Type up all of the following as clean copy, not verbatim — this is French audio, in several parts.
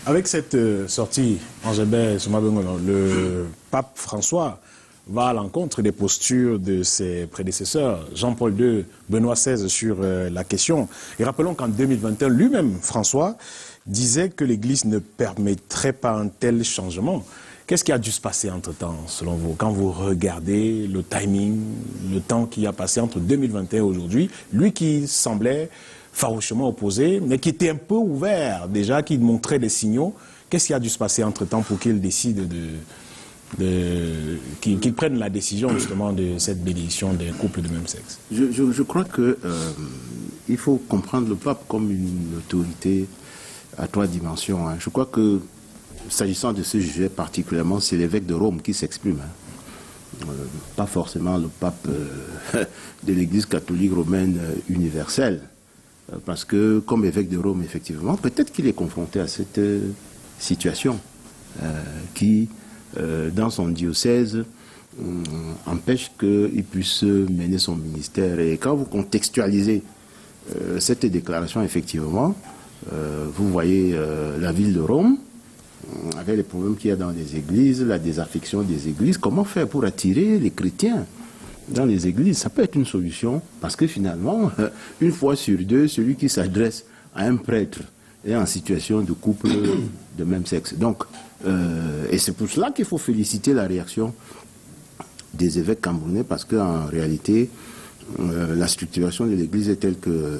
Avec cette sortie, le pape François va à l'encontre des postures de ses prédécesseurs, Jean-Paul II, Benoît XVI, sur la question. Et rappelons qu'en 2021, lui-même, François, disait que l'Église ne permettrait pas un tel changement. Qu'est-ce qui a dû se passer entre-temps, selon vous, quand vous regardez le timing, le temps qui a passé entre 2021 et aujourd'hui, lui qui semblait farouchement opposé, mais qui était un peu ouvert déjà, qui montrait des signaux. Qu'est-ce qui a dû se passer entre-temps pour qu'il décide qu'il prenne la décision justement de cette bénédiction des couples de même sexe? Je crois que il faut comprendre le pape comme une autorité à trois dimensions. Je crois que, s'agissant de ce sujet particulièrement, c'est l'évêque de Rome qui s'exprime. Pas forcément le pape de l'Église catholique romaine universelle. Parce que, comme évêque de Rome, effectivement, peut-être qu'il est confronté à cette situation qui, dans son diocèse, empêche qu'il puisse mener son ministère. Et quand vous contextualisez cette déclaration, effectivement, vous voyez la ville de Rome, avec les problèmes qu'il y a dans les églises, la désaffection des églises. Comment faire pour attirer les chrétiens dans les églises? Ça peut être une solution, parce que finalement, une fois sur deux, celui qui s'adresse à un prêtre est en situation de couple de même sexe. Donc, et c'est pour cela qu'il faut féliciter la réaction des évêques camerounais, parce qu'en réalité, la structuration de l'église est telle que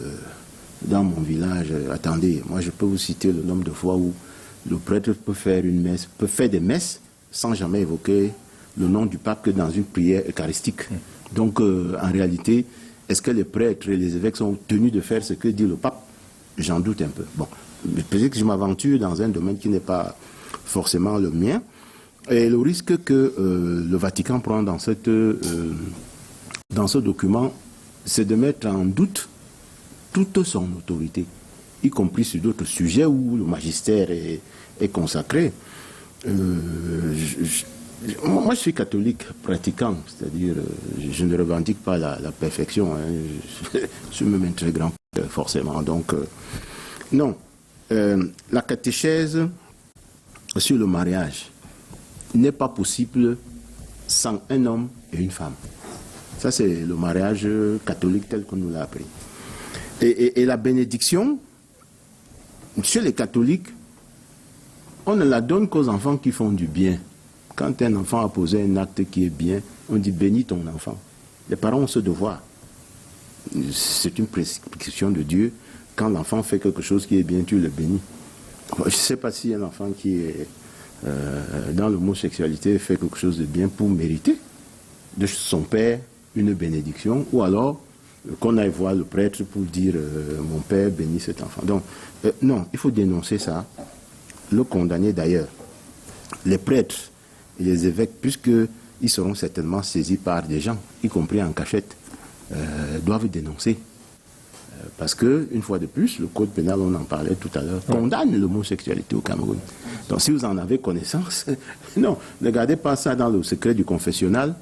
dans mon village, attendez, moi je peux vous citer le nombre de fois où le prêtre peut faire une messe, peut faire des messes sans jamais évoquer le nom du pape que dans une prière eucharistique. Donc, en réalité, est-ce que les prêtres et les évêques sont tenus de faire ce que dit le pape? J'en doute un peu. Bon, peut-être que je m'aventure dans un domaine qui n'est pas forcément le mien. Et le risque que le Vatican prend dans ce document, c'est de mettre en doute toute son autorité, y compris sur d'autres sujets où le magistère est consacré. Moi, je suis catholique pratiquant, c'est-à-dire, je ne revendique pas la perfection. Je suis même un très grand forcément. Donc, non. La catéchèse sur le mariage n'est pas possible sans un homme et une femme. Ça, c'est le mariage catholique tel qu'on nous l'a appris. Et la bénédiction, chez les catholiques, on ne la donne qu'aux enfants qui font du bien. Quand un enfant a posé un acte qui est bien, on dit bénis ton enfant. Les parents ont ce devoir. C'est une prescription de Dieu. Quand l'enfant fait quelque chose qui est bien, tu le bénis. Je ne sais pas si un enfant qui est dans l'homosexualité fait quelque chose de bien pour mériter de son père une bénédiction, ou alors qu'on aille voir le prêtre pour dire mon père bénit cet enfant. Donc, non, il faut dénoncer ça, le condamner d'ailleurs. Les prêtres et les évêques, puisqu'ils seront certainement saisis par des gens, y compris en cachette, doivent dénoncer. Parce que, une fois de plus, le code pénal, on en parlait tout à l'heure, condamne l'homosexualité au Cameroun. Donc si vous en avez connaissance, non, ne gardez pas ça dans le secret du confessionnal,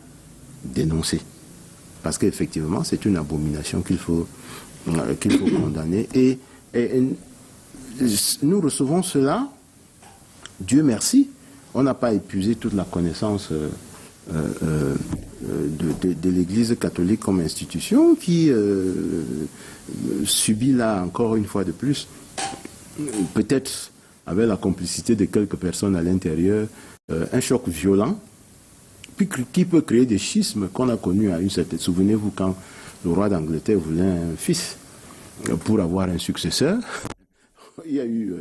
dénoncez. Parce qu'effectivement, c'est une abomination qu'il faut condamner. Et nous recevons cela, Dieu merci, on n'a pas épuisé toute la connaissance de l'Église catholique comme institution qui subit là encore une fois de plus, peut-être avec la complicité de quelques personnes à l'intérieur, un choc violent qui peut créer des schismes qu'on a connus à une certaine... Souvenez-vous quand le roi d'Angleterre voulait un fils pour avoir un successeur, il y a eu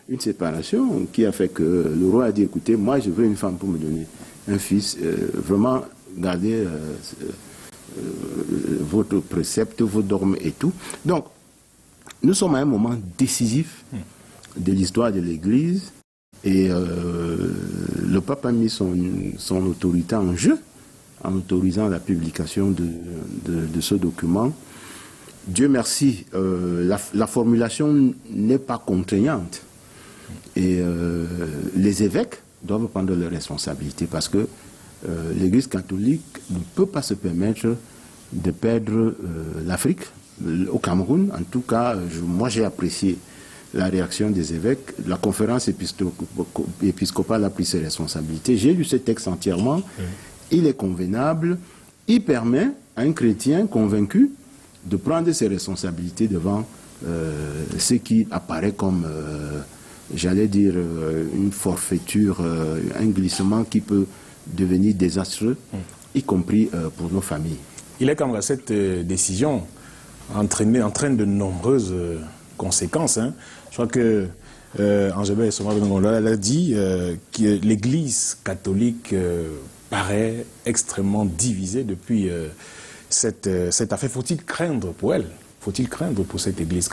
une séparation qui a fait que le roi a dit, écoutez, moi je veux une femme pour me donner un fils, vraiment gardez votre précepte, vos dogmes et tout. Donc, nous sommes à un moment décisif de l'histoire de l'Église et le pape a mis son autorité en jeu en autorisant la publication de ce document. Dieu merci, la formulation n'est pas contraignante et les évêques doivent prendre leurs responsabilités parce que l'Église catholique ne peut pas se permettre de perdre l'Afrique. Au Cameroun, en tout cas, moi j'ai apprécié la réaction des évêques. La conférence épiscopale a pris ses responsabilités. J'ai lu ce texte entièrement. Il est convenable. Il permet à un chrétien convaincu de prendre ses responsabilités devant ce qui apparaît comme, j'allais dire, une forfaiture, un glissement qui peut devenir désastreux, y compris pour nos familles. Il est comme cette décision entraîne de nombreuses conséquences. Hein. Je crois que Angébert l'a dit, que l'Église catholique paraît extrêmement divisée depuis cette affaire. Faut-il craindre pour elle? Faut-il craindre pour cette Église catholique?